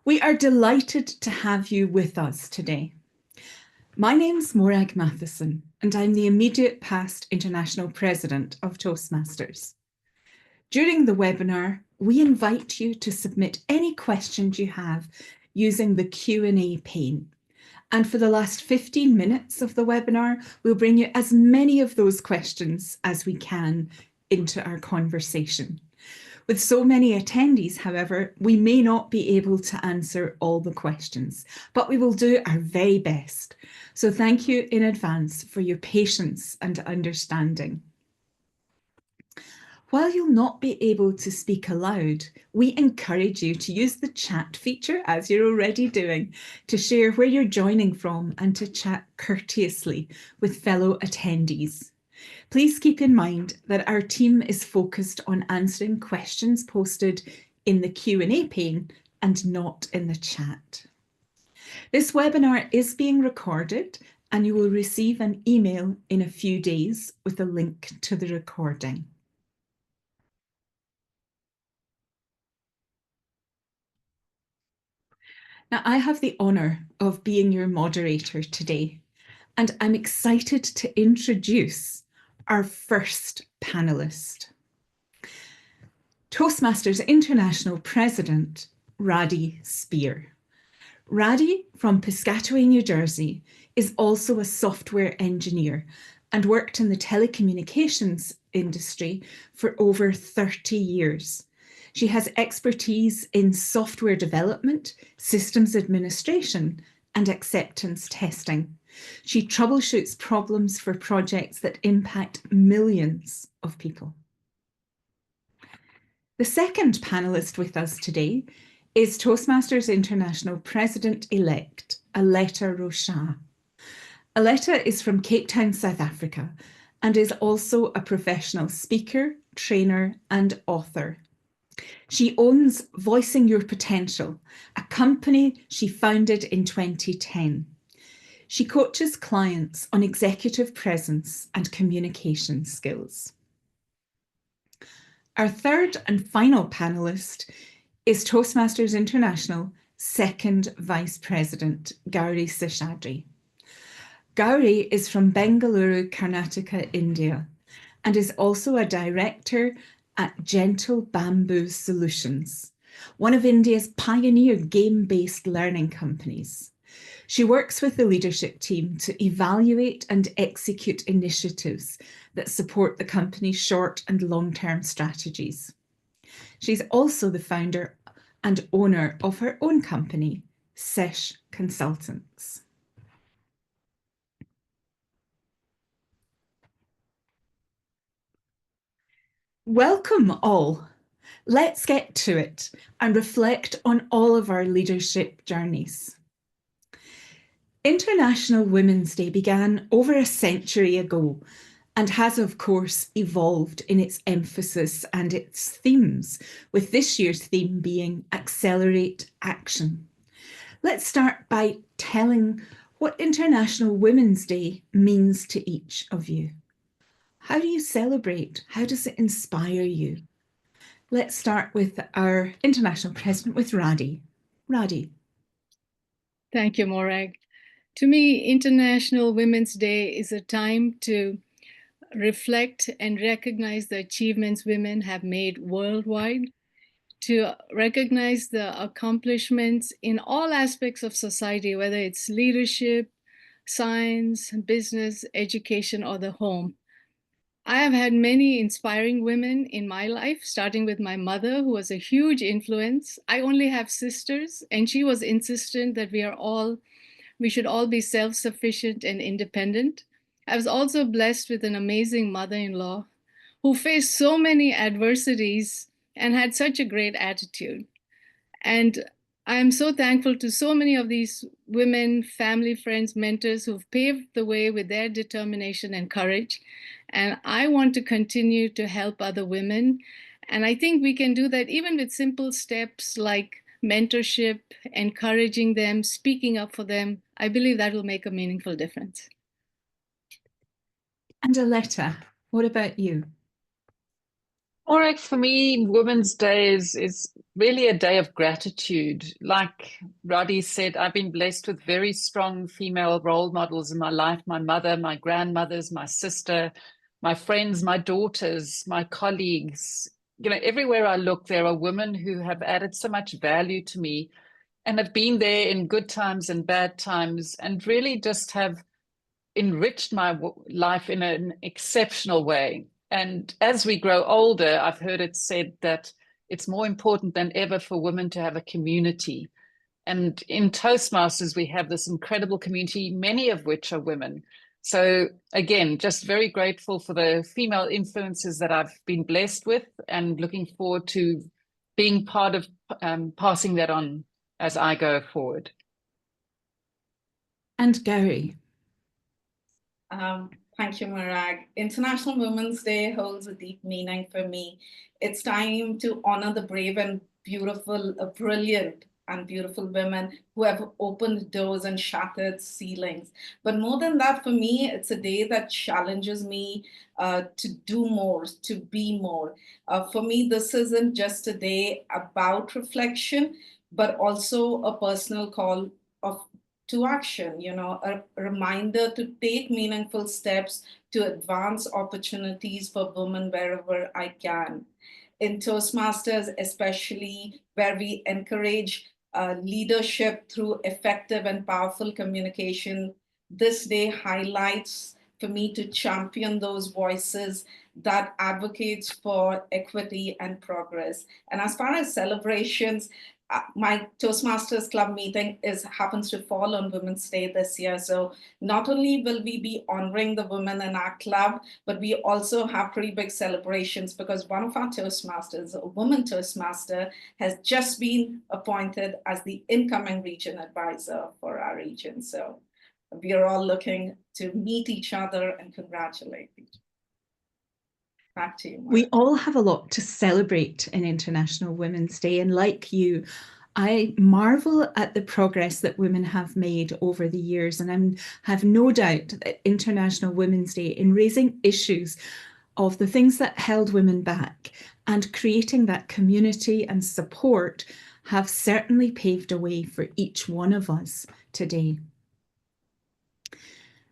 We are delighted to have you with us today. My name's Morag Matheson, and I'm the immediate past International President of Toastmasters. During the webinar, we invite you to submit any questions you have using the Q&A pane. And for the last 15 minutes of the webinar, we'll bring you as many of those questions as we can into our conversation. With so many attendees, however, we may not be able to answer all the questions, but we will do our very best. So thank you in advance for your patience and understanding. While you'll not be able to speak aloud, we encourage you to use the chat feature, as you're already doing, to share where you're joining from and to chat courteously with fellow attendees. Please keep in mind that our team is focused on answering questions posted in the Q&A pane and not in the chat. This webinar is being recorded and you will receive an email in a few days with a link to the recording. Now, I have the honour of being your moderator today, and I'm excited to introduce our first panellist. Toastmasters International President, Radhi Spear. Radhi, from Piscataway, New Jersey, is also a software engineer and worked in the telecommunications industry for over 30 years. She has expertise in software development, systems administration, and acceptance testing. She troubleshoots problems for projects that impact millions of people. The second panellist with us today is Toastmasters International President-elect, Aletta Rocha. Aletta is from Cape Town, South Africa, and is also a professional speaker, trainer, and author. She owns Voicing Your Potential, a company she founded in 2010. She coaches clients on executive presence and communication skills. Our third and final panellist is Toastmasters International Second Vice President, Gauri Seshadri. Gauri is from Bengaluru, Karnataka, India, and is also a director at Gentle Bamboo Solutions, one of India's pioneer game-based learning companies. She works with the leadership team to evaluate and execute initiatives that support the company's short and long-term strategies. She's also the founder and owner of her own company, Sesh Consultants. Welcome all. Let's get to it and reflect on all of our leadership journeys. International Women's Day began over a century ago and has, of course, evolved in its emphasis and its themes, with this year's theme being Accelerate Action. Let's start by telling what International Women's Day means to each of you. How do you celebrate? How does it inspire you? Let's start with our International President, with Radhi. Radhi. Thank you, Morag. To me, International Women's Day is a time to reflect and recognize the achievements women have made worldwide, to recognize the accomplishments in all aspects of society, whether it's leadership, science, business, education, or the home. I have had many inspiring women in my life, starting with my mother, who was a huge influence. I only have sisters, and she was insistent that we should all be self-sufficient and independent. I was also blessed with an amazing mother-in-law who faced so many adversities and had such a great attitude. And I'm so thankful to so many of these women, family, friends, mentors who've paved the way with their determination and courage. And I want to continue to help other women. And I think we can do that even with simple steps like mentorship, encouraging them, speaking up for them. I believe that will make a meaningful difference. And Aletta, what about you? All right, for me, Women's Day is really a day of gratitude. Like Roddy said, I've been blessed with very strong female role models in my life, my mother, my grandmothers, my sister, my friends, my daughters, my colleagues. You know, everywhere I look, there are women who have added so much value to me and have been there in good times and bad times and really just have enriched my life in an exceptional way. And as we grow older, I've heard it said that it's more important than ever for women to have a community. And in Toastmasters, we have this incredible community, many of which are women. So again, just very grateful for the female influences that I've been blessed with and looking forward to being part of passing that on as I go forward. And Gary. Thank you, Marag. International Women's Day holds a deep meaning for me. It's time to honor the brave and beautiful, brilliant and beautiful women who have opened doors and shattered ceilings. But more than that, for me, it's a day that challenges me to do more, to be more. For me, this isn't just a day about reflection, but also a personal call of to action, a reminder to take meaningful steps to advance opportunities for women wherever I can. In Toastmasters, especially where we encourage leadership through effective and powerful communication, this day highlights for me to champion those voices that advocates for equity and progress. And as far as celebrations, my Toastmasters Club meeting happens to fall on Women's Day this year. So not only will we be honoring the women in our club, but we also have pretty big celebrations because one of our Toastmasters, a woman Toastmaster, has just been appointed as the incoming region advisor for our region. So we are all looking to meet each other and congratulate each other. Back to you, Mark. We all have a lot to celebrate in International Women's Day, and like you, I marvel at the progress that women have made over the years, and I have no doubt that International Women's Day, in raising issues of the things that held women back and creating that community and support, have certainly paved a way for each one of us today.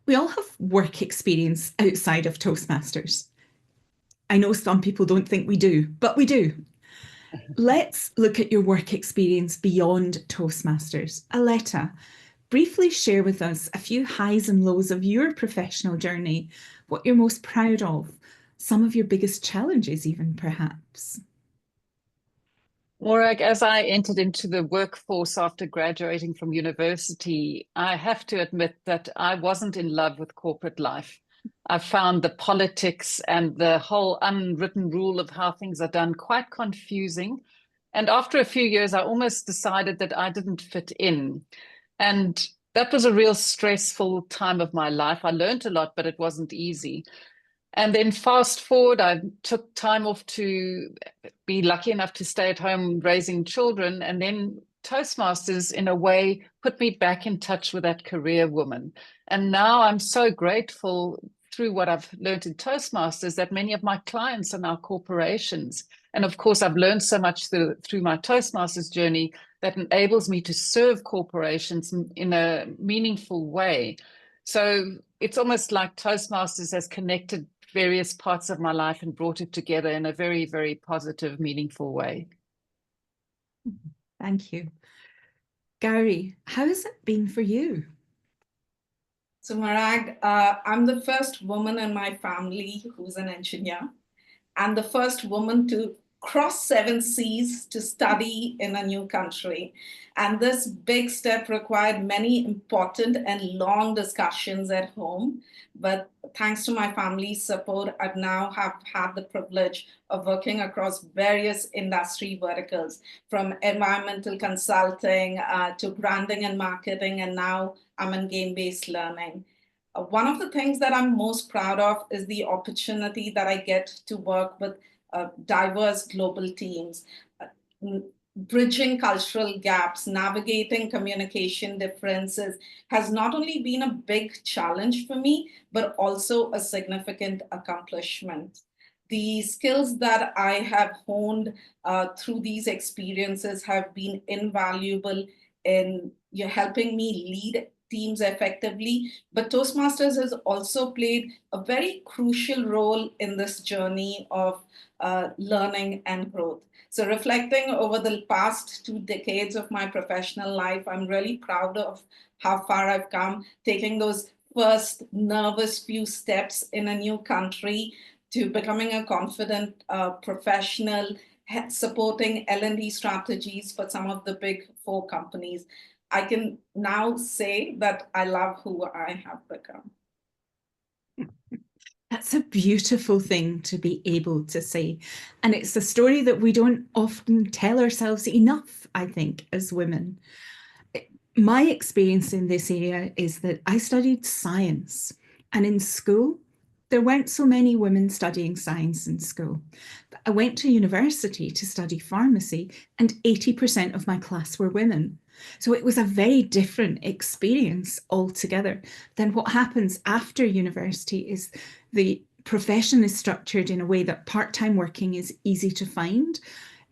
We all have work experience outside of Toastmasters. I know some people don't think we do, but we do. Let's look at your work experience beyond Toastmasters. Aletta, briefly share with us a few highs and lows of your professional journey, what you're most proud of, some of your biggest challenges even, perhaps. Morag, as I entered into the workforce after graduating from university, I have to admit that I wasn't in love with corporate life. I found the politics and the whole unwritten rule of how things are done quite confusing. And after a few years, I almost decided that I didn't fit in. And that was a real stressful time of my life. I learned a lot, but it wasn't easy. And then fast forward, I took time off to be lucky enough to stay at home raising children. And then Toastmasters, in a way, put me back in touch with that career woman. And now I'm so grateful through what I've learned in Toastmasters that many of my clients are now corporations. And of course, I've learned so much through my Toastmasters journey that enables me to serve corporations in a meaningful way. So it's almost like Toastmasters has connected various parts of my life and brought it together in a very, very positive, meaningful way. Thank you. Gary, how has it been for you? So Marag, I'm the first woman in my family who's an engineer and the first woman to cross 7 seas to study in a new country. And this big step required many important and long discussions at home. But thanks to my family's support, I now have had the privilege of working across various industry verticals, from environmental consulting to branding and marketing, and now I'm in game-based learning. One of the things that I'm most proud of is the opportunity that I get to work with diverse global teams, bridging cultural gaps, navigating communication differences has not only been a big challenge for me, but also a significant accomplishment. the skills that I have honed through these experiences have been invaluable in helping me lead teams effectively. But Toastmasters has also played a very crucial role in this journey of learning and growth. So reflecting over the past 2 decades of my professional life, I'm really proud of how far I've come, taking those first nervous few steps in a new country to becoming a confident professional, supporting L&D strategies for some of the big four companies. I can now say that I love who I have become. That's a beautiful thing to be able to say. And it's a story that we don't often tell ourselves enough, I think, as women. My experience in this area is that I studied science, and in school, there weren't so many women studying science in school. I went to university to study pharmacy, and 80% of my class were women. So it was a very different experience altogether than what happens after university. Is the profession is structured in a way that part-time working is easy to find,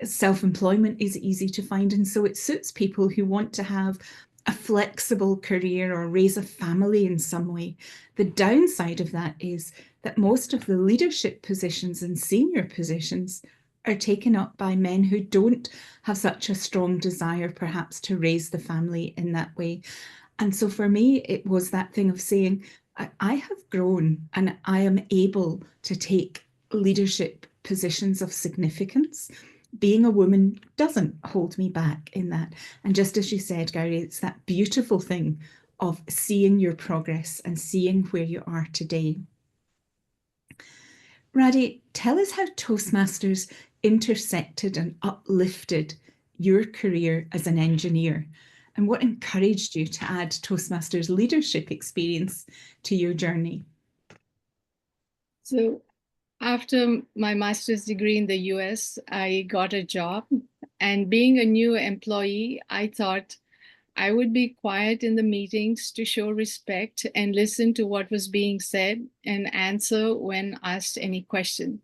self-employment is easy to find, and so it suits people who want to have a flexible career or raise a family in some way. The downside of that is that most of the leadership positions and senior positions are taken up by men who don't have such a strong desire perhaps to raise the family in that way. And so for me, it was that thing of saying, I have grown and I am able to take leadership positions of significance. Being a woman doesn't hold me back in that. And just as you said, Gary, it's that beautiful thing of seeing your progress and seeing where you are today. Radhi, tell us how Toastmasters intersected and uplifted your career as an engineer, and what encouraged you to add Toastmasters leadership experience to your journey. So after my master's degree in the US, I got a job. And being a new employee, I thought I would be quiet in the meetings to show respect and listen to what was being said and answer when asked any question.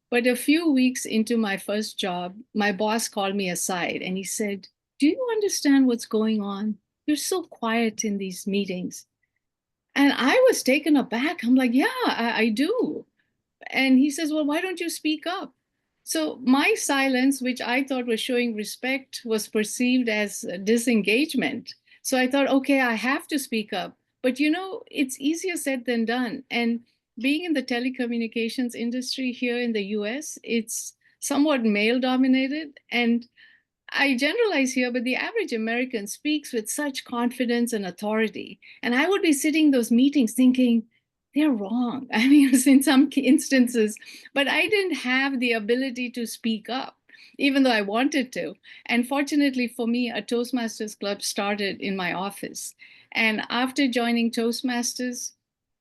But a few weeks into my first job, my boss called me aside and he said, "Do you understand what's going on? You're so quiet in these meetings." And I was taken aback. I'm like, "Yeah, I do." And he says, "Well, why don't you speak up?" So my silence, which I thought was showing respect, was perceived as disengagement. So I thought, okay, I have to speak up. But it's easier said than done. And being in the telecommunications industry here in the US, it's somewhat male dominated. And I generalize here, but the average American speaks with such confidence and authority. And I would be sitting those meetings thinking, they're wrong. I mean, in some instances, but I didn't have the ability to speak up, even though I wanted to. And fortunately for me, a Toastmasters club started in my office. And after joining Toastmasters,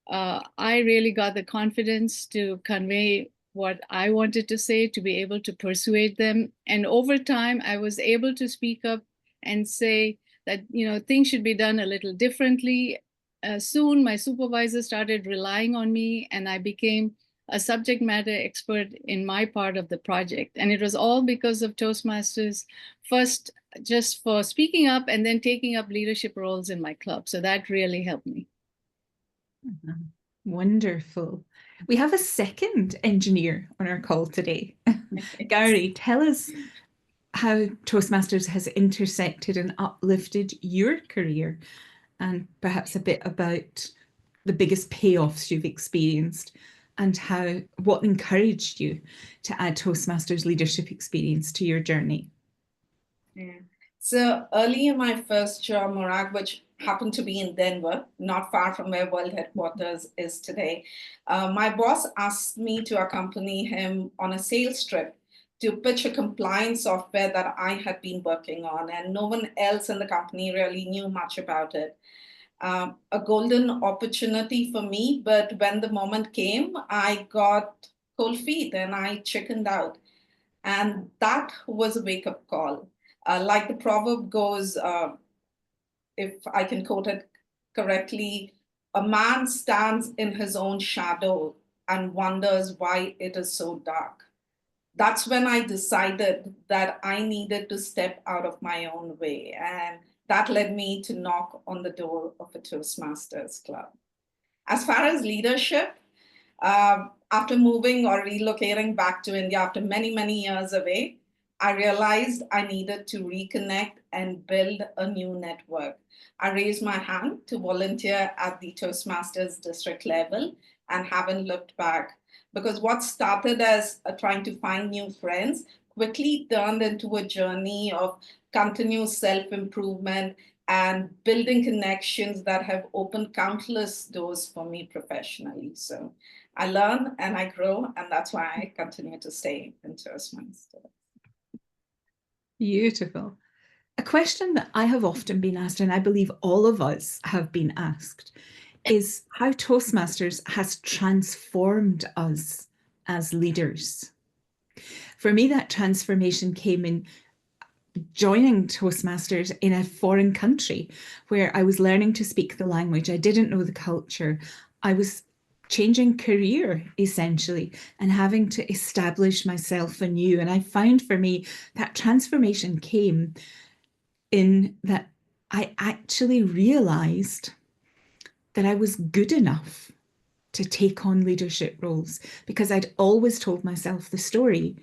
I really got the confidence to convey what I wanted to say, to be able to persuade them. And over time, I was able to speak up and say that, things should be done a little differently. Soon, my supervisor started relying on me, and I became a subject matter expert in my part of the project. And it was all because of Toastmasters, first just for speaking up and then taking up leadership roles in my club. So that really helped me. Wonderful. We have a second engineer on our call today. Gary, tell us how Toastmasters has intersected and uplifted your career, and perhaps a bit about the biggest payoffs you've experienced and what encouraged you to add Toastmasters leadership experience to your journey. Yeah. So early in my first job, Morag, which happened to be in Denver, not far from where World Headquarters is today, my boss asked me to accompany him on a sales trip to pitch a compliance software that I had been working on, and no one else in the company really knew much about it. A golden opportunity for me, but when the moment came, I got cold feet and I chickened out. And that was a wake-up call. Like the proverb goes, if I can quote it correctly, a man stands in his own shadow and wonders why it is so dark. That's when I decided that I needed to step out of my own way. And that led me to knock on the door of a Toastmasters club. As far as leadership, after moving or relocating back to India after many, many years away, I realized I needed to reconnect and build a new network. I raised my hand to volunteer at the Toastmasters district level and haven't looked back. Because what started as trying to find new friends quickly turned into a journey of continuous self-improvement and building connections that have opened countless doors for me professionally. So I learn and I grow, and that's why I continue to stay in Toastmasters. Beautiful. A question that I have often been asked, and I believe all of us have been asked, is how Toastmasters has transformed us as leaders. For me, that transformation came in joining Toastmasters in a foreign country where I was learning to speak the language. I didn't know the culture. I was changing career essentially and having to establish myself anew. And I found for me that transformation came in that I actually realized that I was good enough to take on leadership roles, because I'd always told myself the story,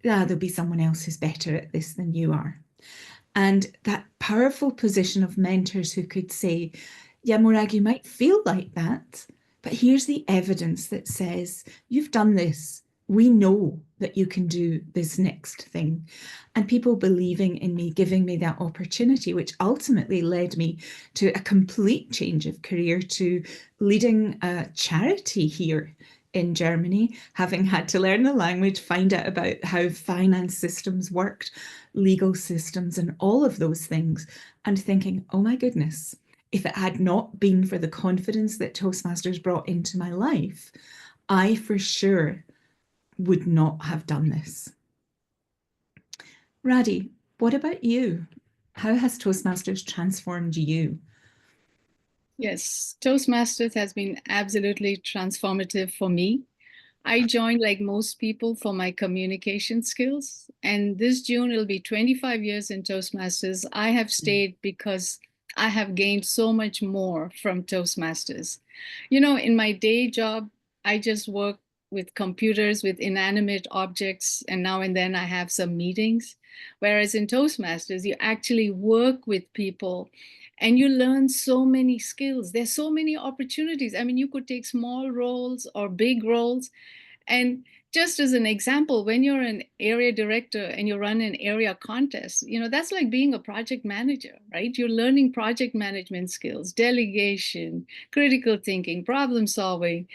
there'll be someone else who's better at this than you are. And that powerful position of mentors who could say, yeah, Morag, you might feel like that, but here's the evidence that says you've done this. We know that you can do this next thing. And people believing in me, giving me that opportunity, which ultimately led me to a complete change of career, to leading a charity here in Germany, having had to learn the language, find out about how finance systems worked, legal systems, and all of those things, and thinking, oh my goodness, if it had not been for the confidence that Toastmasters brought into my life, I for sure would not have done this. Radi, what about you? How has Toastmasters transformed you? Yes, Toastmasters has been absolutely transformative for me. I joined, like most people, for my communication skills. And this June, it'll be 25 years in Toastmasters. I have stayed because I have gained so much more from Toastmasters. You know, in my day job, I just work with computers, with inanimate objects, and now and then I have some meetings. Whereas in Toastmasters, you actually work with people and you learn so many skills. There's so many opportunities. I mean, you could take small roles or big roles. And just as an example, when you're an area director and you run an area contest, you know, that's like being a project manager, right? You're learning project management skills, delegation, critical thinking, problem solving,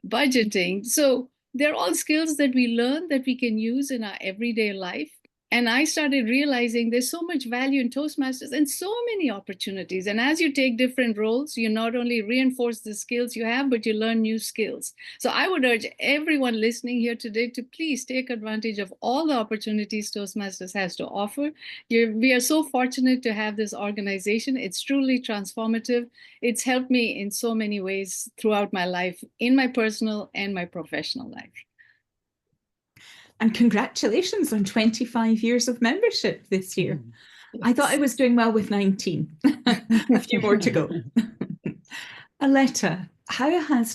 budgeting. So they're all skills that we learn that we can use in our everyday life. And I started realizing there's so much value in Toastmasters and so many opportunities. And as you take different roles, you not only reinforce the skills you have, but you learn new skills. So I would urge everyone listening here today to please take advantage of all the opportunities Toastmasters has to offer. We are so fortunate to have this organization. It's truly transformative. It's helped me in so many ways throughout my life, in my personal and my professional life. And congratulations on 25 years of membership this year. Yes. I thought I was doing well with 19. A few more to go. Aletta, how has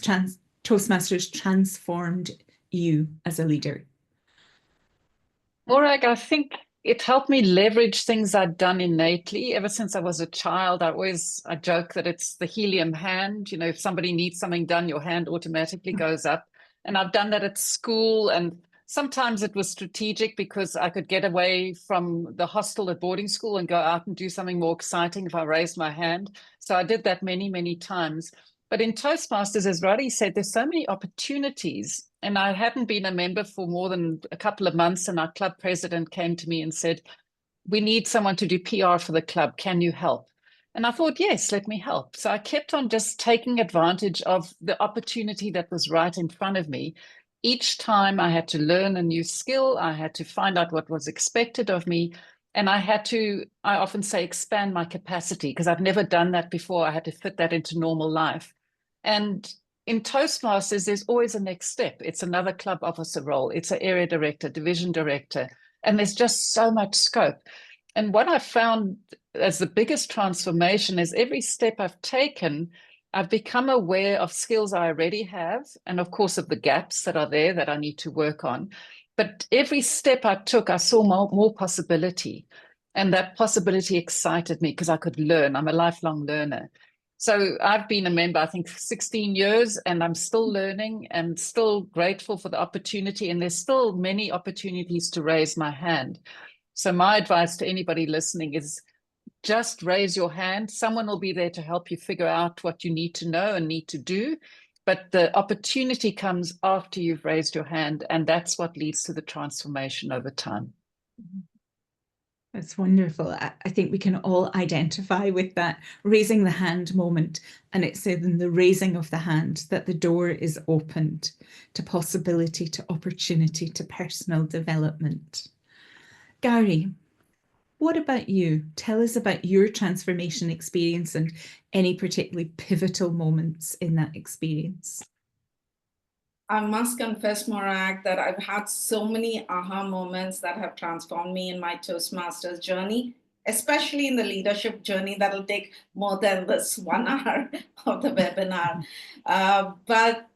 Toastmasters transformed you as a leader? Morag, I think it helped me leverage things I'd done innately. Ever since I was a child, I joke that it's the helium hand. You know, if somebody needs something done, your hand automatically goes up. And I've done that at school, and sometimes it was strategic because I could get away from the hostel at boarding school and go out and do something more exciting if I raised my hand. So I did that many, many times. But in Toastmasters, as Radi said, there's so many opportunities. And I hadn't been a member for more than a couple of months, and our club president came to me and said, we need someone to do PR for the club. Can you help? And I thought, yes, let me help. So I kept on just taking advantage of the opportunity that was right in front of me. Each time I had to learn a new skill, I had to find out what was expected of me. And I often say, expand my capacity, because I've never done that before. I had to fit that into normal life. And in Toastmasters, there's always a next step. It's another club officer role. It's an area director, division director, and there's just so much scope. And what I found as the biggest transformation is every step I've taken, I've become aware of skills I already have, and of course of the gaps that are there that I need to work on. But every step I took, I saw more possibility. And that possibility excited me because I could learn. I'm a lifelong learner. So I've been a member, I think, for 16 years, and I'm still learning and still grateful for the opportunity. And there's still many opportunities to raise my hand. So my advice to anybody listening is just raise your hand. Someone will be there to help you figure out what you need to know and need to do. But the opportunity comes after you've raised your hand, and that's what leads to the transformation over time. That's wonderful. I think we can all identify with that raising the hand moment. And it's in the raising of the hand that the door is opened to possibility, to opportunity, to personal development. Gary, what about you? Tell us about your transformation experience and any particularly pivotal moments in that experience. I must confess, Morag, that I've had so many aha moments that have transformed me in my Toastmasters journey, especially in the leadership journey that'll take more than this 1 hour of the webinar. But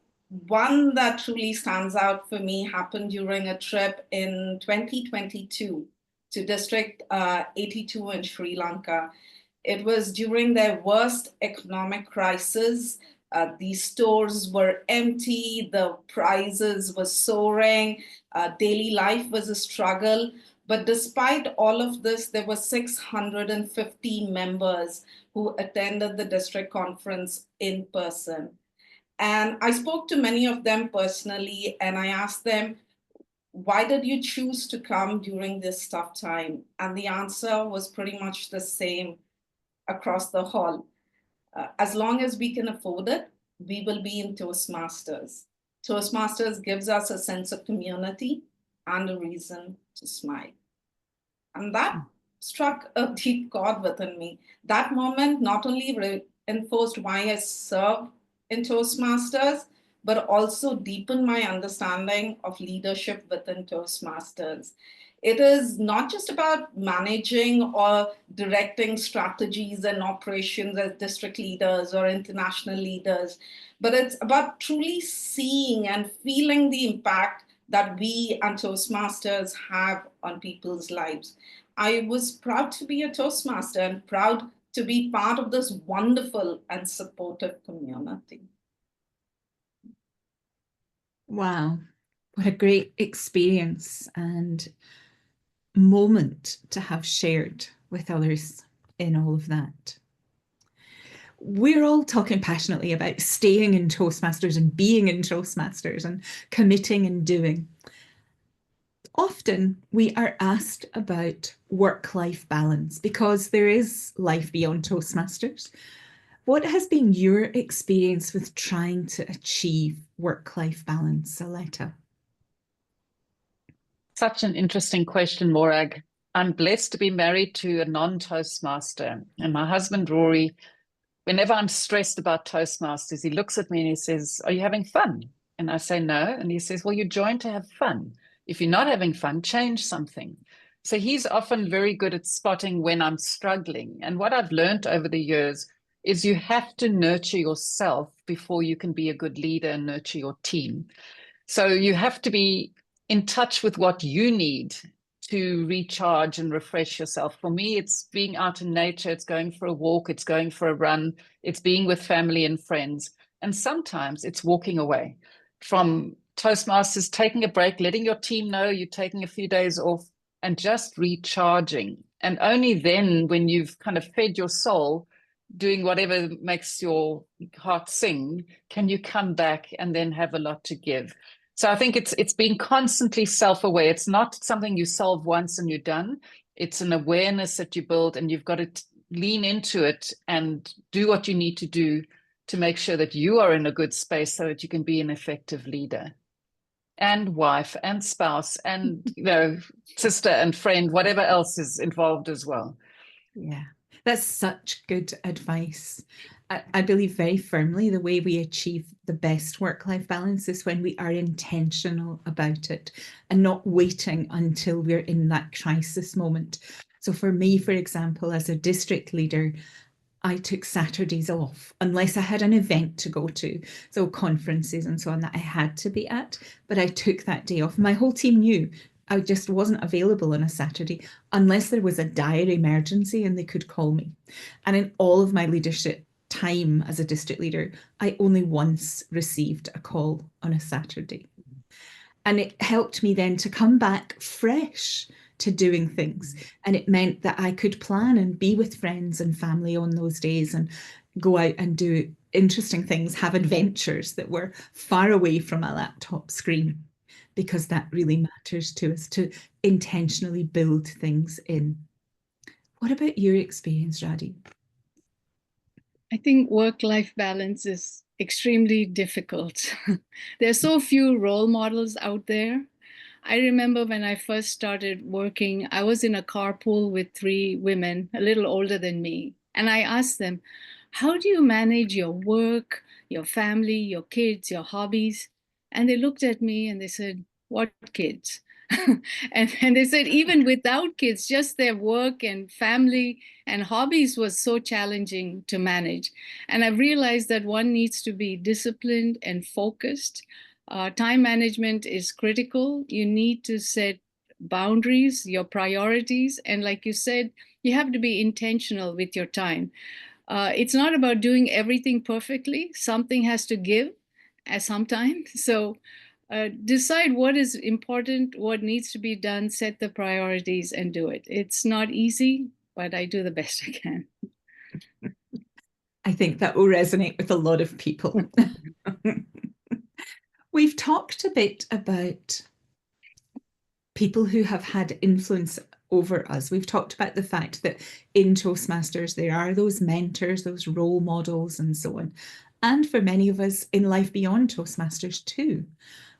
one that truly stands out for me happened during a trip in 2022 to District 82 in Sri Lanka. It was during their worst economic crisis. These stores were empty, the prices were soaring, daily life was a struggle. But despite all of this, there were 650 members who attended the district conference in person. And I spoke to many of them personally, and I asked them, why did you choose to come during this tough time? And the answer was pretty much the same across the hall. As long as we can afford it, we will be in Toastmasters. Toastmasters gives us a sense of community and a reason to smile. And that struck a deep chord within me. That moment not only reinforced why I serve in Toastmasters, but also deepened my understanding of leadership within Toastmasters. It is not just about managing or directing strategies and operations as district leaders or international leaders, but it's about truly seeing and feeling the impact that we and Toastmasters have on people's lives. I was proud to be a Toastmaster and proud to be part of this wonderful and supportive community. Wow, what a great experience and moment to have shared with others in all of that. We're all talking passionately about staying in Toastmasters and being in Toastmasters and committing and doing. Often we are asked about work-life balance because there is life beyond Toastmasters. What has been your experience with trying to achieve work-life balance, Aletta? Such an interesting question, Morag. I'm blessed to be married to a non-Toastmaster. And my husband, Rory, whenever I'm stressed about Toastmasters, he looks at me and he says, "Are you having fun?" And I say, "No." And he says, "Well, you joined to have fun. If you're not having fun, change something." So he's often very good at spotting when I'm struggling. And what I've learned over the years is you have to nurture yourself before you can be a good leader and nurture your team. So you have to be in touch with what you need to recharge and refresh yourself. For me, it's being out in nature, it's going for a walk, it's going for a run, it's being with family and friends. And sometimes it's walking away from Toastmasters, taking a break, letting your team know you're taking a few days off and just recharging. And only then, when you've kind of fed your soul, doing whatever makes your heart sing, can you come back and then have a lot to give. So I think it's being constantly self-aware. It's not something you solve once and you're done. It's an awareness that you build, and you've got to lean into it and do what you need to do to make sure that you are in a good space so that you can be an effective leader and wife and spouse and, sister and friend, whatever else is involved as well. Yeah, that's such good advice. I believe very firmly the way we achieve the best work-life balance is when we are intentional about it and not waiting until we're in that crisis moment. So for me, for example, as a district leader, I took Saturdays off unless I had an event to go to, so conferences and so on that I had to be at, but I took that day off. My whole team knew I just wasn't available on a Saturday unless there was a dire emergency and they could call me. And in all of my leadership time as a district leader, I only once received a call on a Saturday. And it helped me then to come back fresh to doing things. And it meant that I could plan and be with friends and family on those days and go out and do interesting things, have adventures that were far away from a laptop screen, because that really matters to us, to intentionally build things in. What about your experience, Radi? I think work-life balance is extremely difficult. There are so few role models out there. I remember when I first started working, I was in a carpool with 3 women, a little older than me. And I asked them, how do you manage your work, your family, your kids, your hobbies? And they looked at me and they said, what kids? and they said, even without kids, just their work and family and hobbies was so challenging to manage. And I've realized that one needs to be disciplined and focused. Time management is critical. You need to set boundaries, your priorities. And like you said, you have to be intentional with your time. It's not about doing everything perfectly. Something has to give at some time. So decide what is important, what needs to be done, set the priorities and do it. It's not easy, but I do the best I can. I think that will resonate with a lot of people. We've talked a bit about people who have had influence over us. We've talked about the fact that in Toastmasters, there are those mentors, those role models and so on. And for many of us in life beyond Toastmasters too.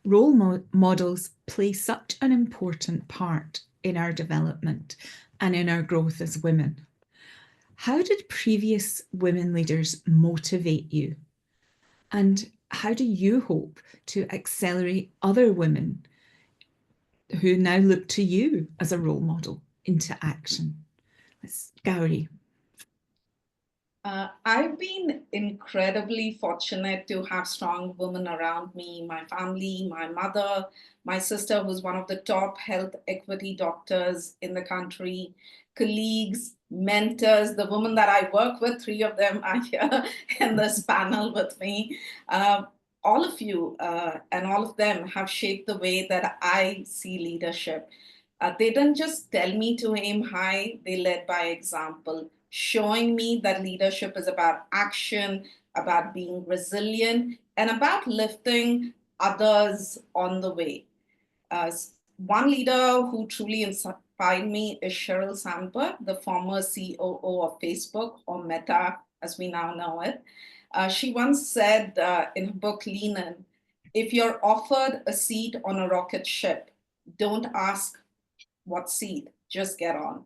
Role models play such an important part in our development and in our growth as women. How did previous women leaders motivate you? And how do you hope to accelerate other women who now look to you as a role model into action? Let's Gauri. I've been incredibly fortunate to have strong women around me, my family, my mother, my sister, who's one of the top health equity doctors in the country, colleagues, mentors, the women that I work with, 3 of them are here in this panel with me. All of you and all of them have shaped the way that I see leadership. They didn't just tell me to aim high, they led by example, showing me that leadership is about action, about being resilient, and about lifting others on the way. One leader who truly inspired me is Sheryl Sandberg, the former COO of Facebook, or Meta, as we now know it. She once said in her book, Lean In, if you're offered a seat on a rocket ship, don't ask what seat, just get on.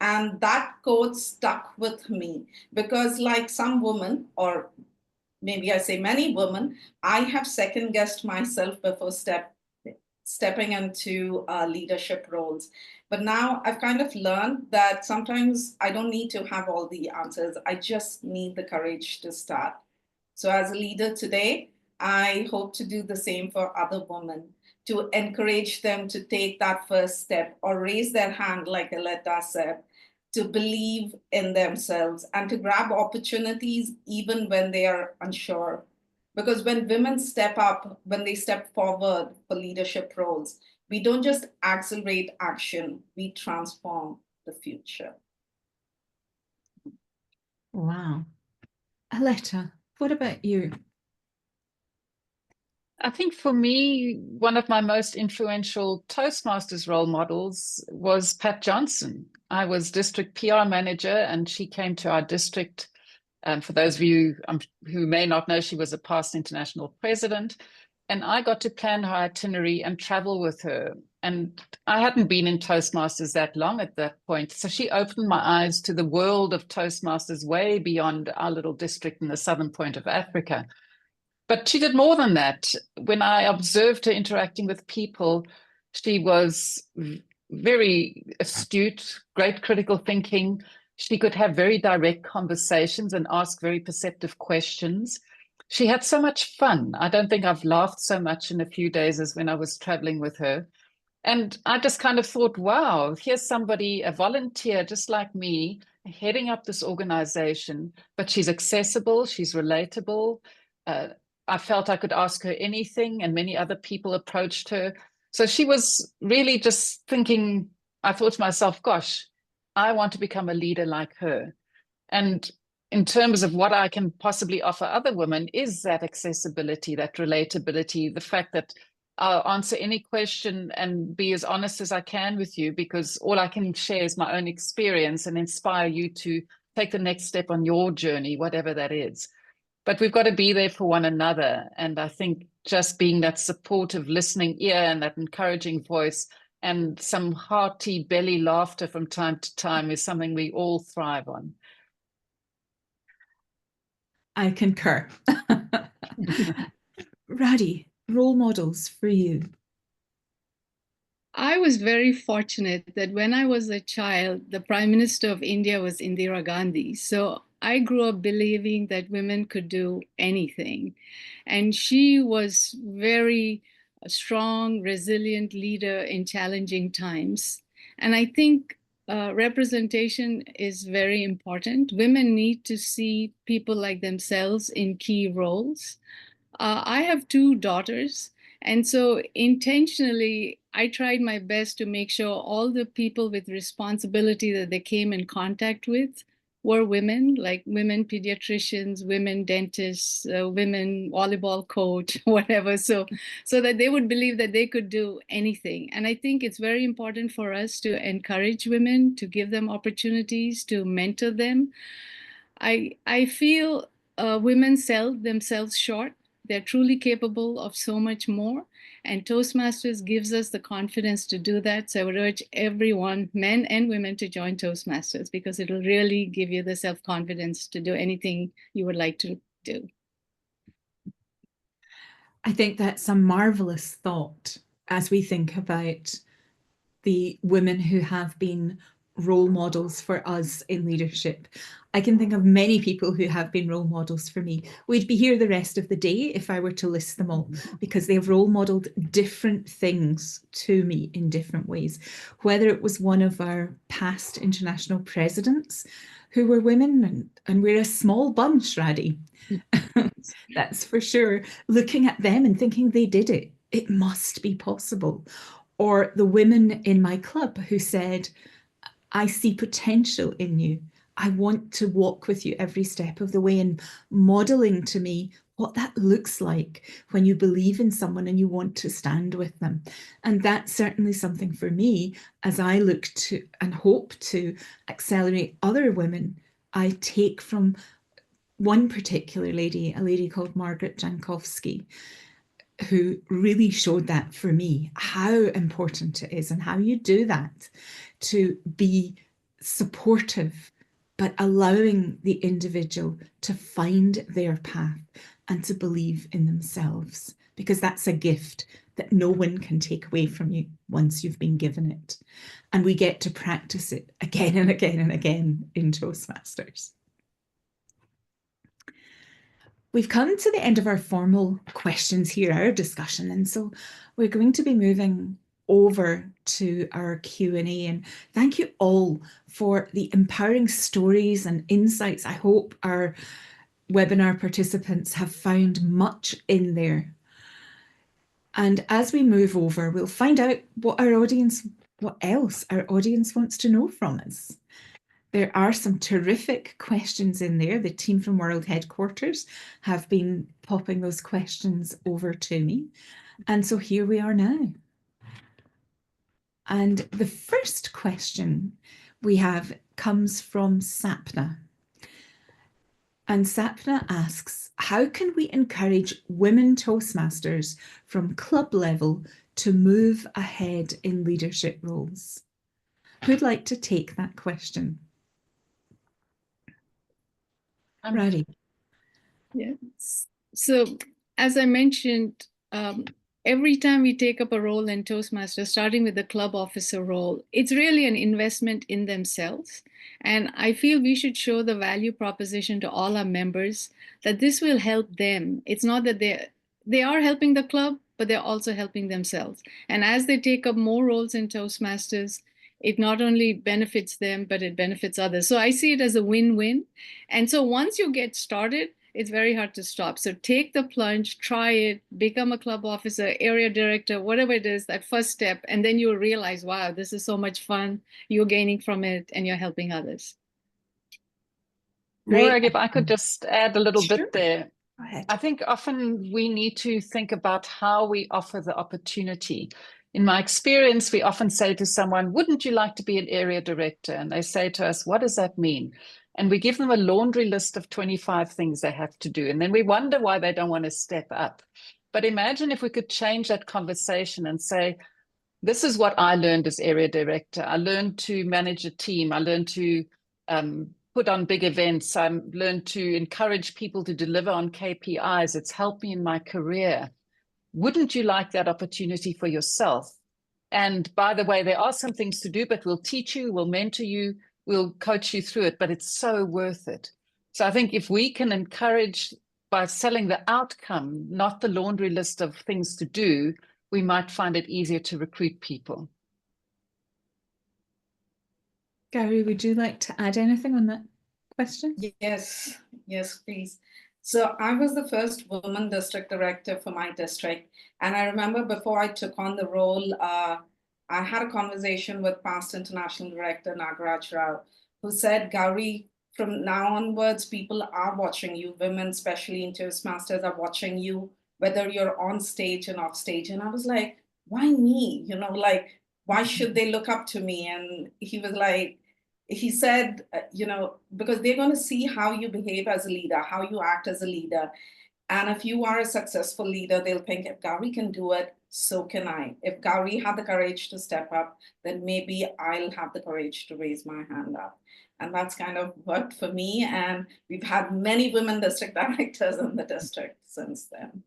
And that quote stuck with me because, like some women, or maybe I say many women, I have second guessed myself before stepping into leadership roles. But now I've kind of learned that sometimes I don't need to have all the answers. I just need the courage to start. So as a leader today, I hope to do the same for other women, to encourage them to take that first step or raise their hand, like Aletta said, to believe in themselves and to grab opportunities even when they are unsure. Because when women step up, when they step forward for leadership roles, we don't just accelerate action, we transform the future. Wow. Aletta, what about you? I think for me, one of my most influential Toastmasters role models was Pat Johnson. I was district PR manager and she came to our district. For those of you who may not know, she was a past international president. And I got to plan her itinerary and travel with her. And I hadn't been in Toastmasters that long at that point. So she opened my eyes to the world of Toastmasters way beyond our little district in the southern point of Africa. But she did more than that. When I observed her interacting with people, she was very astute, great critical thinking. She could have very direct conversations and ask very perceptive questions. She had so much fun. I don't think I've laughed so much in a few days as when I was traveling with her. And I just kind of thought, wow, here's somebody, a volunteer just like me, heading up this organization, but she's accessible, she's relatable. I felt I could ask her anything, and many other people approached her. So she was really just thinking, I thought to myself, gosh, I want to become a leader like her. And in terms of what I can possibly offer other women is that accessibility, that relatability, the fact that I'll answer any question and be as honest as I can with you, because all I can share is my own experience and inspire you to take the next step on your journey, whatever that is. But we've got to be there for one another. And I think just being that supportive listening ear and that encouraging voice and some hearty belly laughter from time to time is something we all thrive on. I concur. Radi, role models for you. I was very fortunate that when I was a child, the Prime Minister of India was Indira Gandhi. So I grew up believing that women could do anything. And she was very strong, resilient leader in challenging times. And I think representation is very important. Women need to see people like themselves in key roles. I have 2 daughters. And so intentionally, I tried my best to make sure all the people with responsibility that they came in contact with were women, like women pediatricians, women dentists, women volleyball coach, whatever. So that they would believe that they could do anything. And I think it's very important for us to encourage women, to give them opportunities, to mentor them. I feel women sell themselves short. They're truly capable of so much more. And Toastmasters gives us the confidence to do that. So I would urge everyone, men and women, to join Toastmasters because it'll really give you the self-confidence to do anything you would like to do. I think that's a marvelous thought as we think about the women who have been role models for us in leadership. I can think of many people who have been role models for me. We'd be here the rest of the day if I were to list them all, because they've role modeled different things to me in different ways. Whether it was one of our past international presidents who were women, and we're a small bunch, Radi. That's for sure. Looking at them and thinking they did it. It must be possible. Or the women in my club who said, I see potential in you. I want to walk with you every step of the way, and modeling to me what that looks like when you believe in someone and you want to stand with them. And that's certainly something for me as I look to and hope to accelerate other women. I take from one particular lady, a lady called Margaret Jankowski, who really showed that for me, how important it is and how you do that to be supportive, but allowing the individual to find their path and to believe in themselves, because that's a gift that no one can take away from you once you've been given it. And we get to practice it again and again and again in Toastmasters. We've come to the end of our formal questions here, our discussion, and so we're going to be moving over to our Q&A. And thank you all for the empowering stories and insights. I hope our webinar participants have found much in there. And as we move over, we'll find out what else our audience wants to know from us. There are some terrific questions in there. The team from World Headquarters have been popping those questions over to me. And so here we are now. And the first question we have comes from Sapna. And Sapna asks, how can we encourage women Toastmasters from club level to move ahead in leadership roles? Who'd like to take that question? Ready. Yes. So as I mentioned, every time we take up a role in Toastmasters, starting with the club officer role, it's really an investment in themselves. And I feel we should show the value proposition to all our members that this will help them. It's not that they are helping the club, but they're also helping themselves. And as they take up more roles in Toastmasters, it not only benefits them, but it benefits others. So I see it as a win-win. And so once you get started, it's very hard to stop. So take the plunge, try it, become a club officer, area director, whatever it is, that first step. And then you'll realize, wow, this is so much fun. You're gaining from it and you're helping others. Morag, if I could just add a little bit there. Go ahead. I think often we need to think about how we offer the opportunity. In my experience, we often say to someone, wouldn't you like to be an area director? And they say to us, what does that mean? And we give them a laundry list of 25 things they have to do. And then we wonder why they don't want to step up. But imagine if we could change that conversation and say, this is what I learned as area director. I learned to manage a team. I learned to put on big events. I learned to encourage people to deliver on KPIs. It's helped me in my career. Wouldn't you like that opportunity for yourself? And by the way, there are some things to do, but we'll teach you, we'll mentor you, we'll coach you through it, but it's so worth it. So I think if we can encourage by selling the outcome, not the laundry list of things to do, we might find it easier to recruit people. Gary, would you like to add anything on that question? Yes, please. So I was the first woman district director for my district. And I remember before I took on the role, I had a conversation with past international director Nagaraj Rao, who said, Gauri, from now onwards, people are watching you. Women, especially in Toastmasters, are watching you, whether you're on stage and off stage. And I was like, why me? Why should they look up to me? And he was like, he said, because they're going to see how you behave as a leader, how you act as a leader. And if you are a successful leader, they'll think, if Gauri can do it, so can I. If Gauri had the courage to step up, then maybe I'll have the courage to raise my hand up. And that's kind of worked for me. And we've had many women district directors in the district since then.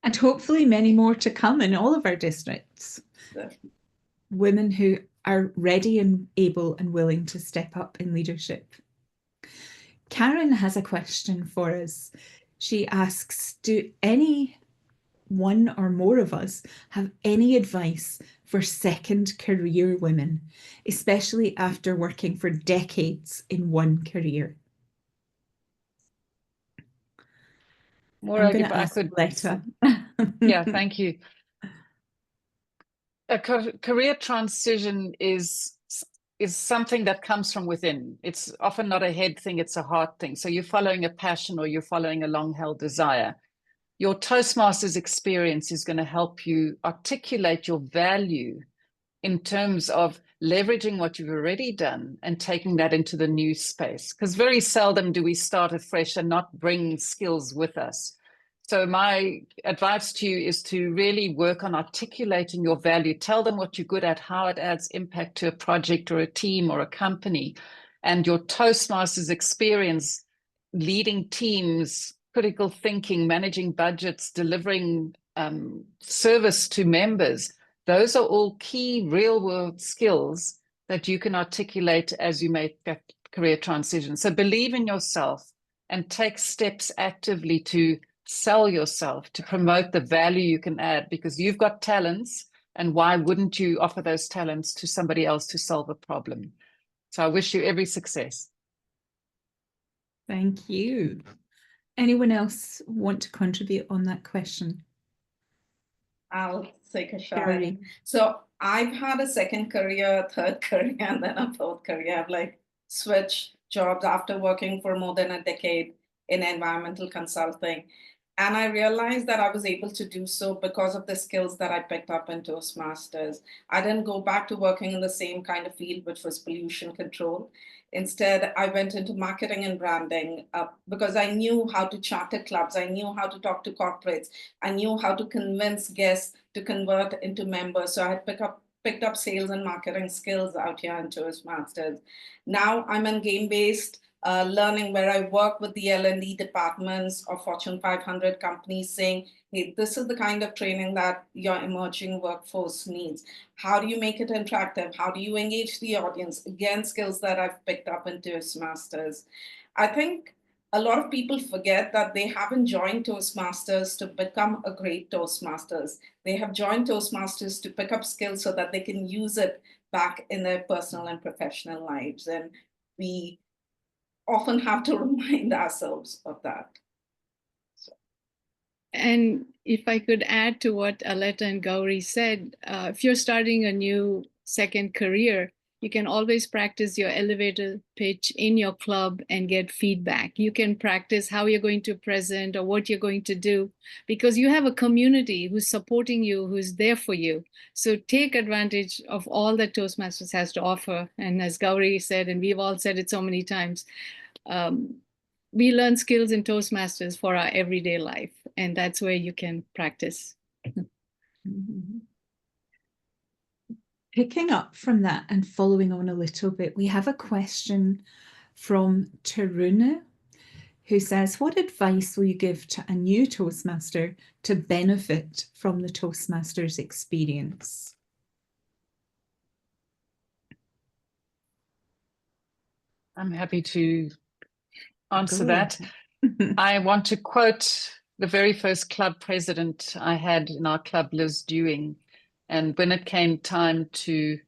And hopefully many more to come in all of our districts. Women who are ready and able and willing to step up in leadership. Karen has a question for us. She asks, do any one or more of us have any advice for second career women, especially after working for decades in one career? Morag, if I could. Letta. Yeah, thank you. A career transition is something that comes from within. It's often not a head thing, it's a heart thing. So you're following a passion or you're following a long-held desire. Your Toastmasters experience is going to help you articulate your value in terms of leveraging what you've already done and taking that into the new space. Because very seldom do we start afresh and not bring skills with us. So my advice to you is to really work on articulating your value. Tell them what you're good at, how it adds impact to a project or a team or a company. And your Toastmasters experience, leading teams, critical thinking, managing budgets, delivering service to members. Those are all key real-world skills that you can articulate as you make that career transition. So believe in yourself and take steps actively to sell yourself, to promote the value you can add, because you've got talents, and why wouldn't you offer those talents to somebody else to solve a problem? So I wish you every success. Thank you. Anyone else want to contribute on that question? I'll take a shot. Gary. So I've had a second career, third career, and then a fourth career. I've switched jobs after working for more than a decade in environmental consulting. And I realized that I was able to do so because of the skills that I picked up in Toastmasters. I didn't go back to working in the same kind of field, which was pollution control. Instead, I went into marketing and branding because I knew how to charter clubs. I knew how to talk to corporates. I knew how to convince guests to convert into members. So I had picked up sales and marketing skills out here in Toastmasters. Now I'm in game-based learning, where I work with the L&D departments of Fortune 500 companies, saying, hey, this is the kind of training that your emerging workforce needs. How do you make it interactive? How do you engage the audience? Again, skills that I've picked up in Toastmasters. I think a lot of people forget that they haven't joined Toastmasters to become a great Toastmasters. They have joined Toastmasters to pick up skills so that they can use it back in their personal and professional lives. And we often have to remind ourselves of that. And if I could add to what Aletta and Gauri said, if you're starting a new second career, you can always practice your elevator pitch in your club and get feedback. You can practice how you're going to present or what you're going to do, because you have a community who's supporting you, who's there for you. So take advantage of all that Toastmasters has to offer. And as Gauri said, and we've all said it so many times, we learn skills in Toastmasters for our everyday life, and that's where you can practice. Mm-hmm. Picking up from that and following on a little bit, we have a question from Taruna, who says, what advice will you give to a new Toastmaster to benefit from the Toastmasters experience? I'm happy to answer that. I want to quote the very first club president I had in our club, Liz Dewing. And when it came time to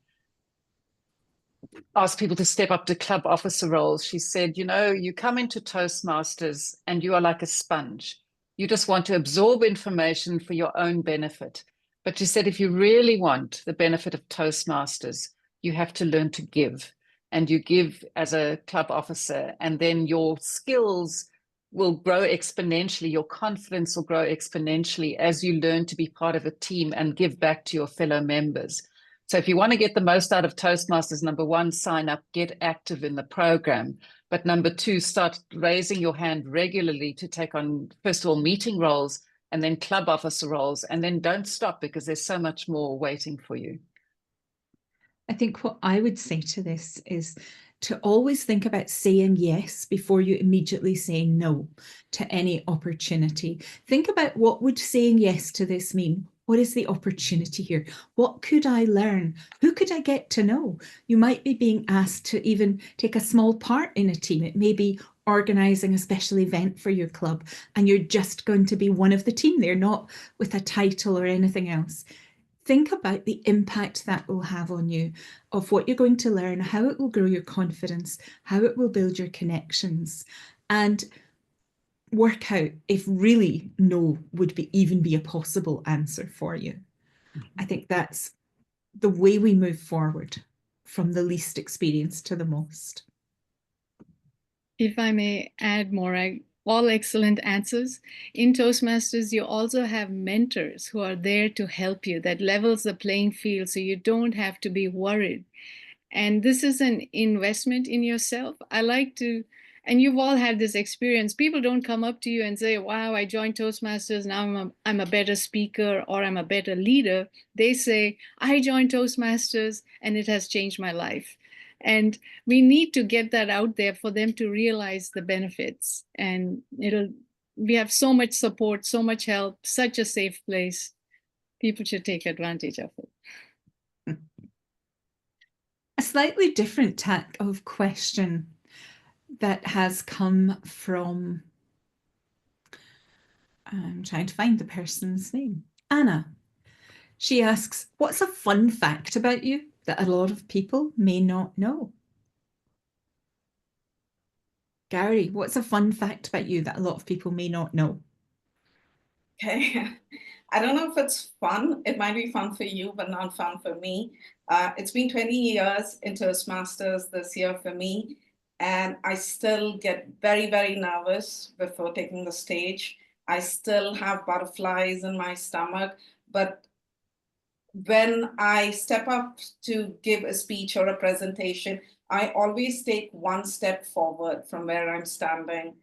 ask people to step up to club officer roles, she said, you know, you come into Toastmasters and you are like a sponge. You just want to absorb information for your own benefit. But she said, if you really want the benefit of Toastmasters, you have to learn to give. And you give as a club officer, and then your skills will grow exponentially. Your confidence will grow exponentially as you learn to be part of a team and give back to your fellow members. So if you want to get the most out of Toastmasters, number one, sign up, get active in the program. But number two, start raising your hand regularly to take on, first of all, meeting roles, and then club officer roles, and then don't stop, because there's so much more waiting for you. I think what I would say to this is to always think about saying yes before you immediately say no to any opportunity. Think about, what would saying yes to this mean? What is the opportunity here? What could I learn? Who could I get to know? You might be being asked to even take a small part in a team. It may be organising a special event for your club, and you're just going to be one of the team there, not with a title or anything else. Think about the impact that will have on you, of what you're going to learn, how it will grow your confidence, how it will build your connections, and work out if really no would even be a possible answer for you. I think that's the way we move forward, from the least experience to the most. If I may add more, all excellent answers. In Toastmasters, you also have mentors who are there to help you. That levels the playing field, so you don't have to be worried. And this is an investment in yourself. I like to, and you've all had this experience. People don't come up to you and say, wow, I joined Toastmasters, now I'm a better speaker, or I'm a better leader. They say, I joined Toastmasters and it has changed my life. And we need to get that out there for them to realize the benefits. And we have so much support, so much help, such a safe place. People should take advantage of it. A slightly different tack of question that has come from, I'm trying to find the person's name, Anna. She asks, what's a fun fact about you that a lot of people may not know? Gary, what's a fun fact about you that a lot of people may not know? Okay, I don't know if it's fun. It might be fun for you, but not fun for me. It's been 20 years in Toastmasters this year for me, and I still get very, very nervous before taking the stage. I still have butterflies in my stomach, but when I step up to give a speech or a presentation, I always take one step forward from where I'm standing.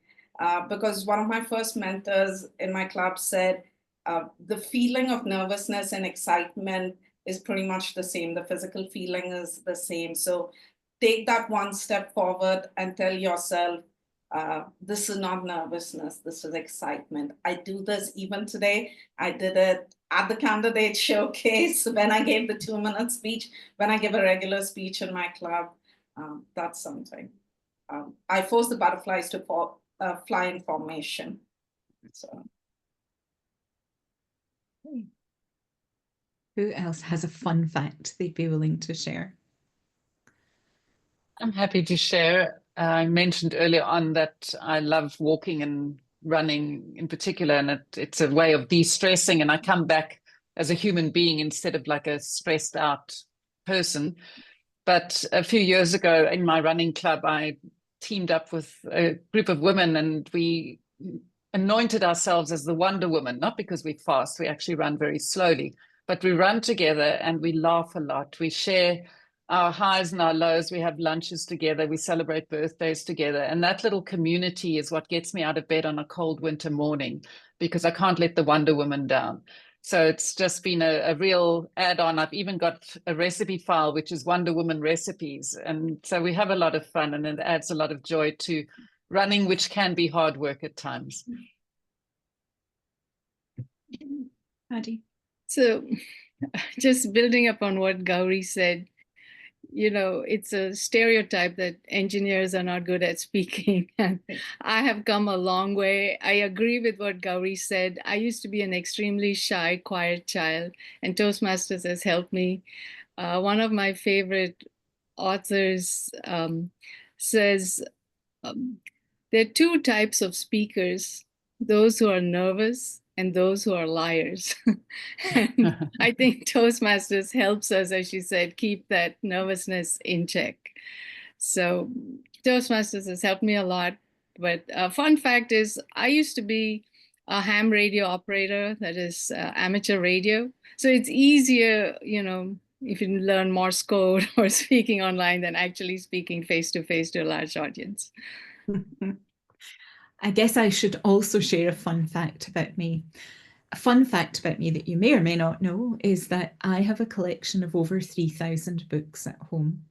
Because one of my first mentors in my club said, the feeling of nervousness and excitement is pretty much the same. The physical feeling is the same. So take that one step forward and tell yourself, this is not nervousness, this is excitement. I do this even today. I did it at the candidate showcase when I gave the 2-minute speech, when I give a regular speech in my club. That's something. I force the butterflies to fly in formation. So. Who else has a fun fact they'd be willing to share? I'm happy to share. I mentioned earlier on that I love walking and running in particular, and it's a way of de-stressing, and I come back as a human being instead of like a stressed out person. But a few years ago in my running club, I teamed up with a group of women and we anointed ourselves as the Wonder Woman, not because we're fast, we actually run very slowly, but we run together and we laugh a lot. We share our highs and our lows. We have lunches together. We celebrate birthdays together. And that little community is what gets me out of bed on a cold winter morning, because I can't let the Wonder Woman down. So it's just been a real add-on. I've even got a recipe file, which is Wonder Woman recipes. And so we have a lot of fun, and it adds a lot of joy to running, which can be hard work at times. Paddy? So just building upon what Gauri said, you know, it's a stereotype that engineers are not good at speaking. And I have come a long way. I agree with what Gauri said. I used to be an extremely shy, quiet child, and Toastmasters has helped me. One of my favorite authors says there are two types of speakers, those who are nervous and those who are liars. And I think Toastmasters helps us, as she said, keep that nervousness in check. So Toastmasters has helped me a lot. But a fun fact is I used to be a ham radio operator, that is amateur radio. So it's easier, you know, if you learn Morse code or speaking online than actually speaking face-to-face to a large audience. I guess I should also share a fun fact about me. A fun fact about me that you may or may not know is that I have a collection of over 3,000 books at home,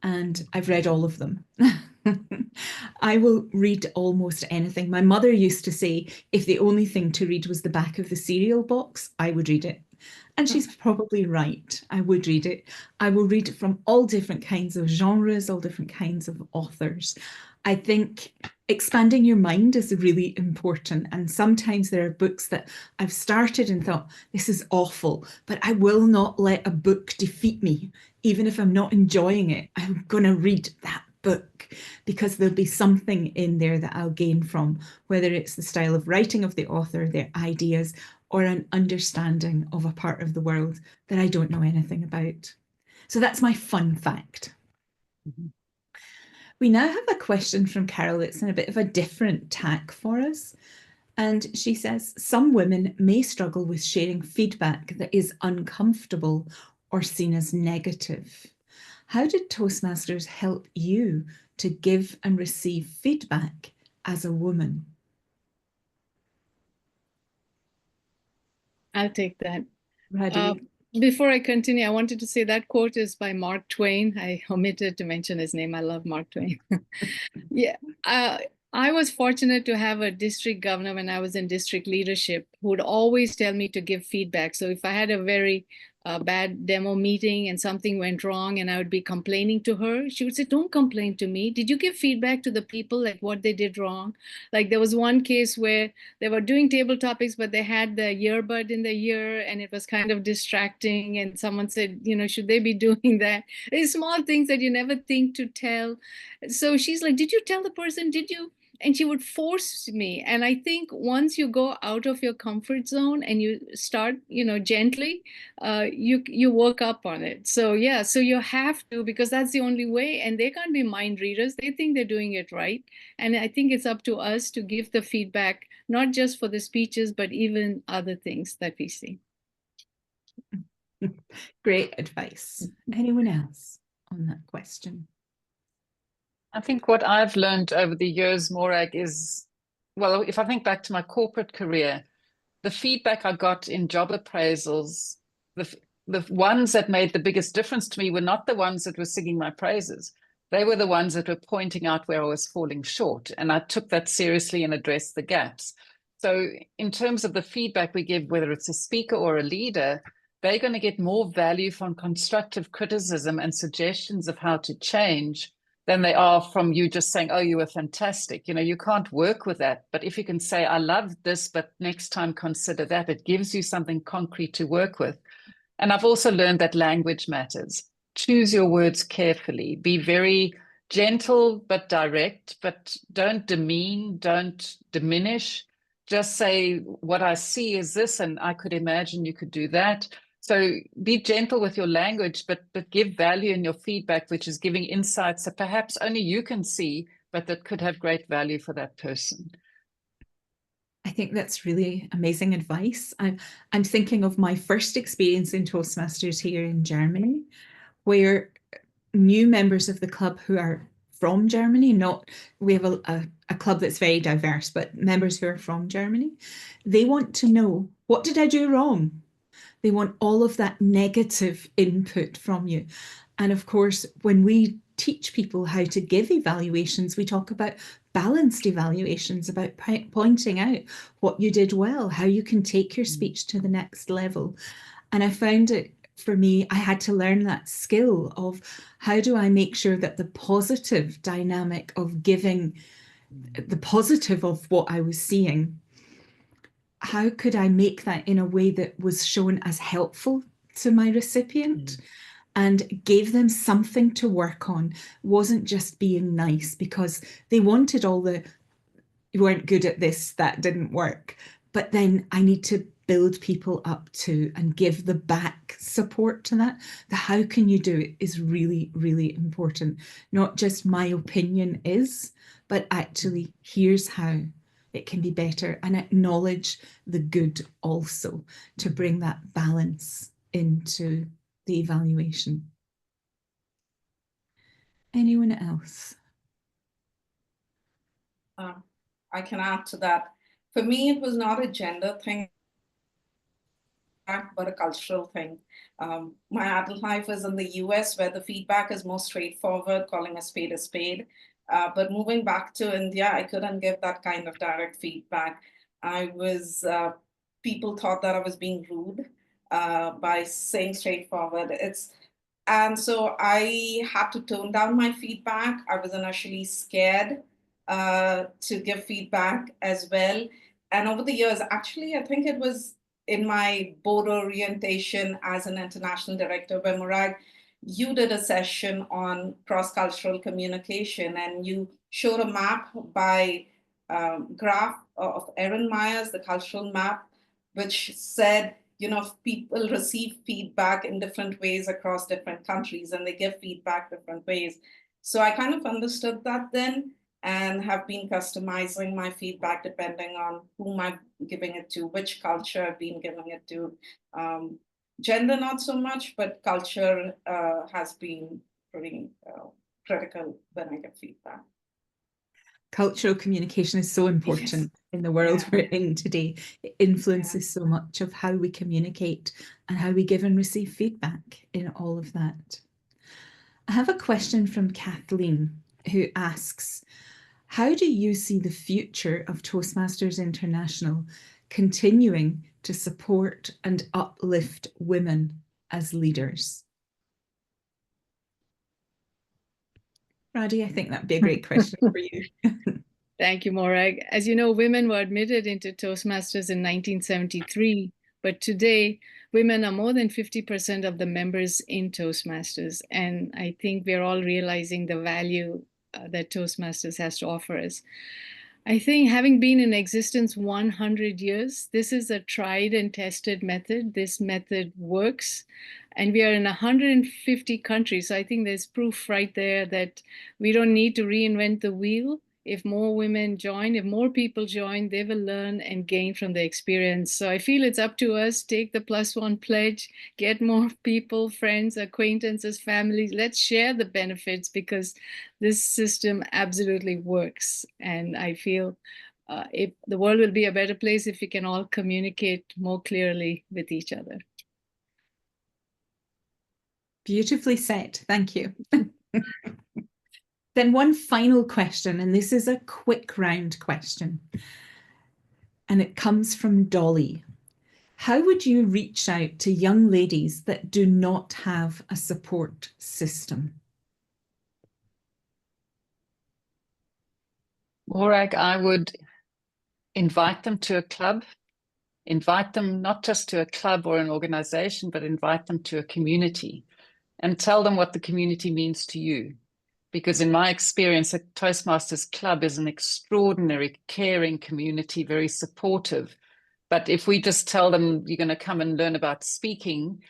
and I've read all of them. I will read almost anything. My mother used to say, if the only thing to read was the back of the cereal box, I would read it. And she's probably right. I would read it. I will read it from all different kinds of genres, all different kinds of authors. I think expanding your mind is really important. And sometimes there are books that I've started and thought, this is awful, but I will not let a book defeat me. Even if I'm not enjoying it, I'm going to read that book, because there'll be something in there that I'll gain from, whether it's the style of writing of the author, their ideas, or an understanding of a part of the world that I don't know anything about. So that's my fun fact. Mm-hmm. We now have a question from Carol that's in a bit of a different tack for us. And she says, some women may struggle with sharing feedback that is uncomfortable or seen as negative. How did Toastmasters help you to give and receive feedback as a woman? I'll take that. Ready? Before I continue, I wanted to say that quote is by Mark Twain. I omitted to mention his name. I love Mark Twain. Yeah. I was fortunate to have a district governor when I was in district leadership who would always tell me to give feedback. So if I had a very bad demo meeting and something went wrong and I would be complaining to her, she would say, don't complain to me. Did you give feedback to the people, like what they did wrong? Like there was one case where they were doing table topics, but they had the earbud in the ear and it was kind of distracting. And someone said, you know, should they be doing that? It's small things that you never think to tell. So she's like, did you tell the person? Did you? And she would force me. And I think once you go out of your comfort zone and you start, you know, gently, you work up on it. So yeah, so you have to, because that's the only way. And they can't be mind readers. They think they're doing it right. And I think it's up to us to give the feedback, not just for the speeches, but even other things that we see. Great advice. Anyone else on that question? I think what I've learned over the years, Morag, is, well, if I think back to my corporate career, the feedback I got in job appraisals, the ones that made the biggest difference to me were not the ones that were singing my praises. They were the ones that were pointing out where I was falling short. And I took that seriously and addressed the gaps. So in terms of the feedback we give, whether it's a speaker or a leader, they're going to get more value from constructive criticism and suggestions of how to change than they are from you just saying, oh, you were fantastic. You know, you can't work with that. But if you can say, I love this, but next time consider that, it gives you something concrete to work with. And I've also learned that language matters. Choose your words carefully. Be very gentle but direct, but don't demean, don't diminish. Just say, what I see is this, and I could imagine you could do that. So be gentle with your language, but give value in your feedback, which is giving insights that perhaps only you can see, but that could have great value for that person. I think that's really amazing advice. I'm thinking of my first experience in Toastmasters here in Germany, where new members of the club who are from Germany, we have a club that's very diverse, but members who are from Germany, they want to know, what did I do wrong? They want all of that negative input from you. And of course, when we teach people how to give evaluations, we talk about balanced evaluations, about pointing out what you did well, how you can take your speech to the next level. And I found it, for me, I had to learn that skill of how do I make sure that the positive dynamic of giving, the positive of what I was seeing, how could I make that in a way that was shown as helpful to my recipient and gave them something to work on, wasn't just being nice, because they wanted all the, you weren't good at this, that didn't work. But then I need to build people up to and give the back support to that. The how can you do it is really, really important. Not just my opinion is, but actually here's how it can be better, and acknowledge the good also, to bring that balance into the evaluation. Anyone else? I can add to that. For me, it was not a gender thing, but a cultural thing. My adult life was in the US, where the feedback is more straightforward, calling a spade a spade. But moving back to India, I couldn't give that kind of direct feedback. People thought that I was being rude by saying straightforward. And so I had to tone down my feedback. I was initially scared to give feedback as well. And over the years, actually, I think it was in my board orientation as an international director, where Murag, you did a session on cross-cultural communication, and you showed a map by graph of Erin Myers, the cultural map, which said, you know, people receive feedback in different ways across different countries, and they give feedback different ways. So I kind of understood that then, and have been customizing my feedback depending on whom I'm giving it to, which culture I've been giving it to. Gender, not so much, but culture has been pretty critical when I get feedback. Cultural communication is so important in the world we're in today. It influences so much of how we communicate and how we give and receive feedback in all of that. I have a question from Kathleen, who asks, how do you see the future of Toastmasters International continuing to support and uplift women as leaders? Radhi, I think that'd be a great question for you. Thank you, Morag. As you know, women were admitted into Toastmasters in 1973, but today women are more than 50% of the members in Toastmasters. And I think we're all realizing the value that Toastmasters has to offer us. I think, having been in existence 100 years, this is a tried and tested method. This method works. And we are in 150 countries. So I think there's proof right there that we don't need to reinvent the wheel. if more women join, if more people join, they will learn and gain from the experience. So I feel it's up to us. Take the +1 pledge, get more people, friends, acquaintances, families. Let's share the benefits, because this system absolutely works. And I feel if the world will be a better place if we can all communicate more clearly with each other. Beautifully said. Thank you. Then one final question, and this is a quick round question. And it comes from Dolly. How would you reach out to young ladies that do not have a support system? Morag, I would invite them to a club, invite them not just to a club or an organization, but invite them to a community and tell them what the community means to you. Because in my experience, a Toastmasters club is an extraordinary, caring community, very supportive. But if we just tell them you're going to come and learn about speaking,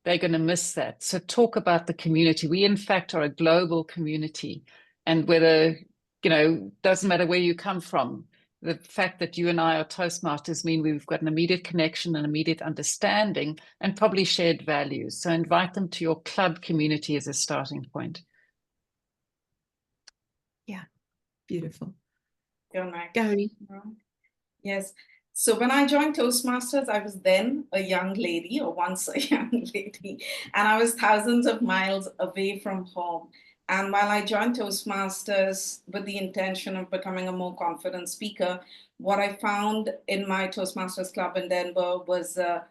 they're going to miss that. So talk about the community. We, in fact, are a global community. And whether, doesn't matter where you come from, the fact that you and I are Toastmasters mean we've got an immediate connection and immediate understanding and probably shared values. So invite them to your club community as a starting point. Yeah, beautiful. Gary. Yes. So when I joined Toastmasters, I was then a young lady, or once a young lady, and I was thousands of miles away from home. And while I joined Toastmasters with the intention of becoming a more confident speaker, what I found in my Toastmasters club in Denver was a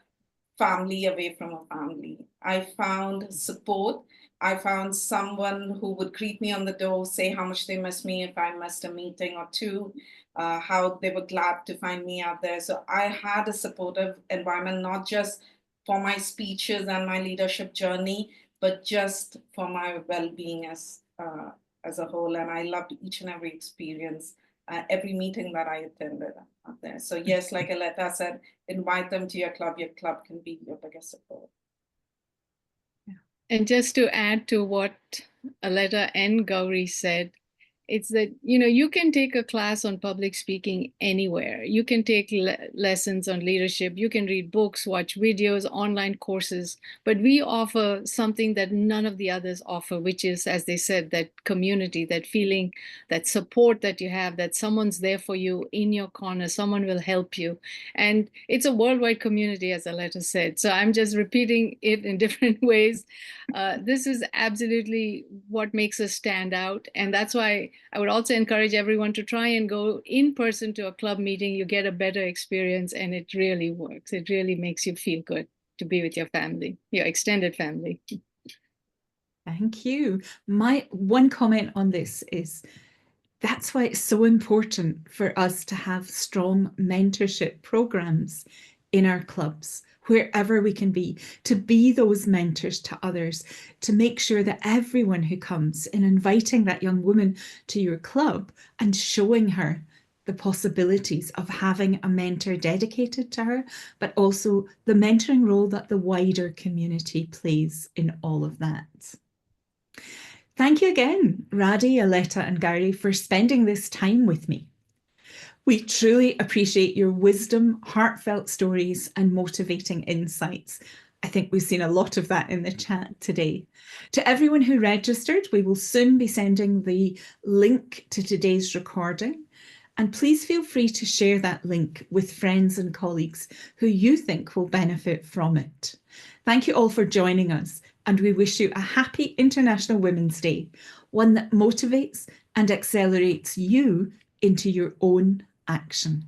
family away from a family. I found support. I found someone who would greet me on the door, say how much they miss me if I missed a meeting or two, how they were glad to find me out there. So I had a supportive environment, not just for my speeches and my leadership journey, but just for my well-being as a whole. And I loved each and every experience, every meeting that I attended out there. So yes, like Aletta said, invite them to your club. Your club can be your biggest support. And just to add to what Aletta and Gauri said, it's that, you can take a class on public speaking anywhere. You can take lessons on leadership. You can read books, watch videos, online courses. But we offer something that none of the others offer, which is, as they said, that community, that feeling, that support that you have, that someone's there for you in your corner, someone will help you. And it's a worldwide community, as Aletta said. So I'm just repeating it in different ways. This is absolutely what makes us stand out. And that's why I would also encourage everyone to try and go in person to a club meeting. You get a better experience, and it really works. It really makes you feel good to be with your family, your extended family. Thank you. My one comment on this is that's why it's so important for us to have strong mentorship programs in our clubs, wherever we can be, to be those mentors to others, to make sure that everyone who comes, in inviting that young woman to your club and showing her the possibilities of having a mentor dedicated to her, but also the mentoring role that the wider community plays in all of that. Thank you again, Radhi, Aletta and Gary, for spending this time with me. We truly appreciate your wisdom, heartfelt stories and motivating insights. I think we've seen a lot of that in the chat today. To everyone who registered, we will soon be sending the link to today's recording. And please feel free to share that link with friends and colleagues who you think will benefit from it. Thank you all for joining us, and we wish you a happy International Women's Day, one that motivates and accelerates you into your own action.